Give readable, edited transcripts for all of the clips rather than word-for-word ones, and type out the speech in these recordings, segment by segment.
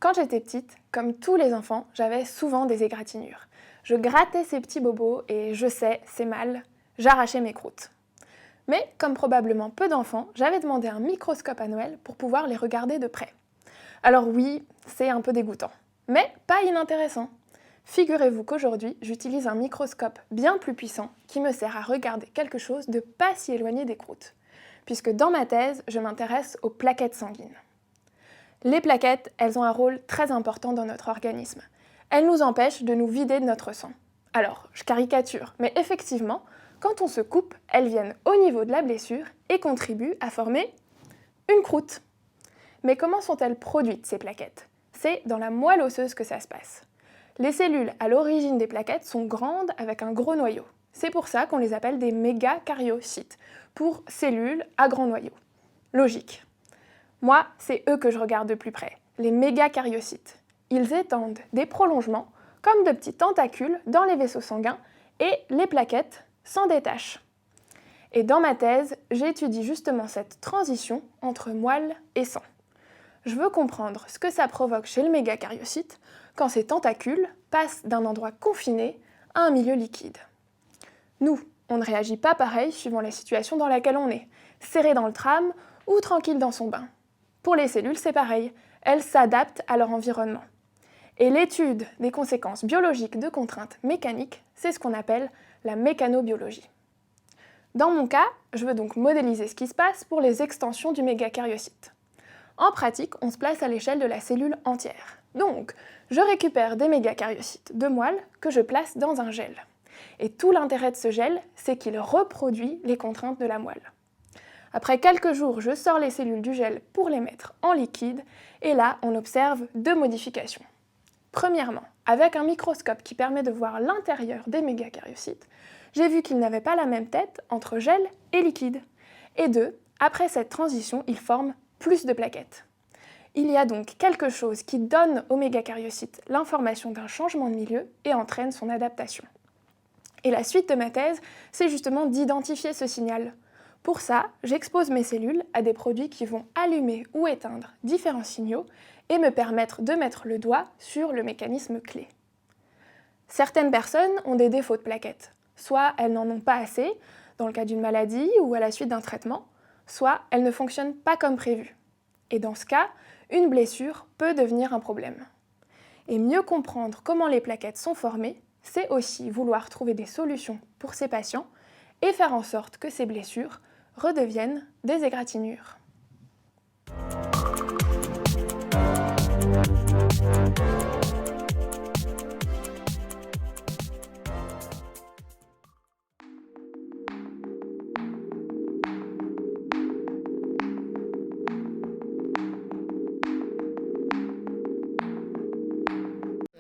Quand j'étais petite, comme tous les enfants, j'avais souvent des égratignures. Je grattais ces petits bobos et je sais, c'est mal, j'arrachais mes croûtes. Mais comme probablement peu d'enfants, j'avais demandé un microscope à Noël pour pouvoir les regarder de près. Alors oui, c'est un peu dégoûtant, mais pas inintéressant. Figurez-vous qu'aujourd'hui, j'utilise un microscope bien plus puissant qui me sert à regarder quelque chose de pas si éloigné des croûtes, puisque dans ma thèse, je m'intéresse aux plaquettes sanguines. Les plaquettes, elles ont un rôle très important dans notre organisme. Elles nous empêchent de nous vider de notre sang. Alors, je caricature, mais effectivement, quand on se coupe, elles viennent au niveau de la blessure et contribuent à former une croûte. Mais comment sont-elles produites, ces plaquettes ? C'est dans la moelle osseuse que ça se passe. Les cellules à l'origine des plaquettes sont grandes avec un gros noyau. C'est pour ça qu'on les appelle des mégakaryocytes, pour cellules à grand noyau. Logique. Moi, c'est eux que je regarde de plus près, les mégakaryocytes. Ils étendent des prolongements, comme de petits tentacules, dans les vaisseaux sanguins, et les plaquettes s'en détachent. Et dans ma thèse, j'étudie justement cette transition entre moelle et sang. Je veux comprendre ce que ça provoque chez le mégakaryocyte quand ces tentacules passent d'un endroit confiné à un milieu liquide. Nous, on ne réagit pas pareil suivant la situation dans laquelle on est, serré dans le tram ou tranquille dans son bain. Pour les cellules, c'est pareil, elles s'adaptent à leur environnement. Et l'étude des conséquences biologiques de contraintes mécaniques, c'est ce qu'on appelle la mécanobiologie. Dans mon cas, je veux donc modéliser ce qui se passe pour les extensions du mégakaryocyte. En pratique, on se place à l'échelle de la cellule entière. Donc, je récupère des mégakaryocytes de moelle que je place dans un gel. Et tout l'intérêt de ce gel, c'est qu'il reproduit les contraintes de la moelle. Après quelques jours, je sors les cellules du gel pour les mettre en liquide, et là, on observe deux modifications. Premièrement, avec un microscope qui permet de voir l'intérieur des mégakaryocytes, j'ai vu qu'ils n'avaient pas la même tête entre gel et liquide. Et deux, après cette transition, ils forment plus de plaquettes. Il y a donc quelque chose qui donne aux mégakaryocytes l'information d'un changement de milieu et entraîne son adaptation. Et la suite de ma thèse, c'est justement d'identifier ce signal. Pour ça, j'expose mes cellules à des produits qui vont allumer ou éteindre différents signaux et me permettre de mettre le doigt sur le mécanisme clé. Certaines personnes ont des défauts de plaquettes. Soit elles n'en ont pas assez, dans le cas d'une maladie ou à la suite d'un traitement, soit elles ne fonctionnent pas comme prévu. Et dans ce cas, une blessure peut devenir un problème. Et mieux comprendre comment les plaquettes sont formées, c'est aussi vouloir trouver des solutions pour ces patients et faire en sorte que ces blessures redeviennent des égratignures.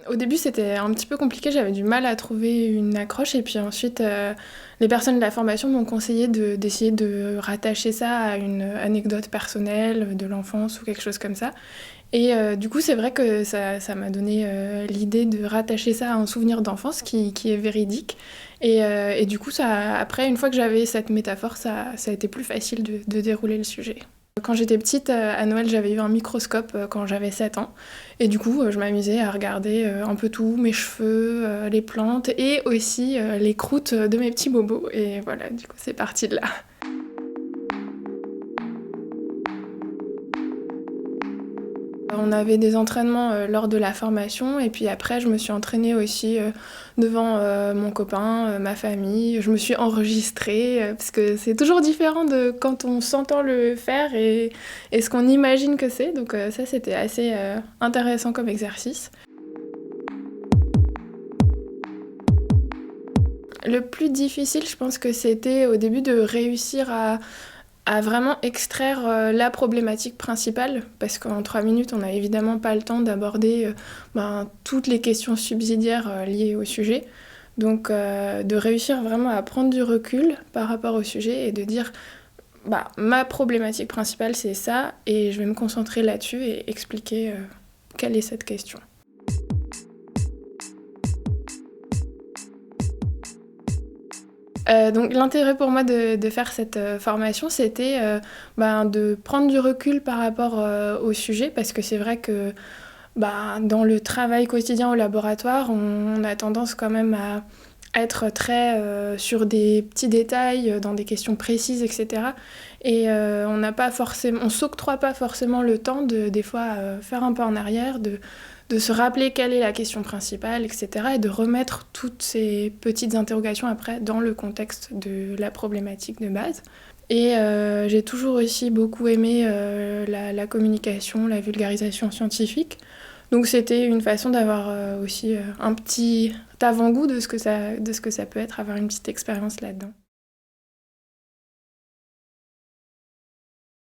Au début, c'était un petit peu compliqué, j'avais du mal à trouver une accroche et puis ensuite, les personnes de la formation m'ont conseillé d'essayer de rattacher ça à une anecdote personnelle de l'enfance ou quelque chose comme ça. Et du coup, c'est vrai que ça m'a donné l'idée de rattacher ça à un souvenir d'enfance qui est véridique. Et du coup, après, une fois que j'avais cette métaphore, ça a été plus facile de dérouler le sujet. Quand j'étais petite, à Noël, j'avais eu un microscope quand j'avais 7 ans. Et du coup, je m'amusais à regarder un peu tout, mes cheveux, les plantes et aussi les croûtes de mes petits bobos. Et voilà, du coup, c'est parti de là. On avait des entraînements lors de la formation et puis après je me suis entraînée aussi devant mon copain, ma famille. Je me suis enregistrée parce que c'est toujours différent de quand on s'entend le faire et ce qu'on imagine que c'est. Donc ça c'était assez intéressant comme exercice. Le plus difficile, je pense que c'était au début de réussir à vraiment extraire la problématique principale, parce qu'en 3 minutes, on n'a évidemment pas le temps d'aborder toutes les questions subsidiaires liées au sujet. Donc de réussir vraiment à prendre du recul par rapport au sujet et de dire ma problématique principale c'est ça, et je vais me concentrer là-dessus et expliquer quelle est cette question. Donc l'intérêt pour moi de faire cette formation, c'était de prendre du recul par rapport au sujet, parce que c'est vrai que Dans le travail quotidien au laboratoire, on a tendance quand même à être très sur des petits détails, dans des questions précises, etc. Et on s'octroie pas forcément le temps de, des fois, faire un pas en arrière, de se rappeler quelle est la question principale, etc. Et de remettre toutes ces petites interrogations après dans le contexte de la problématique de base. Et j'ai toujours aussi beaucoup aimé la communication, la vulgarisation scientifique. Donc c'était une façon d'avoir aussi un petit avant-goût de ce que ça peut être, avoir une petite expérience là-dedans.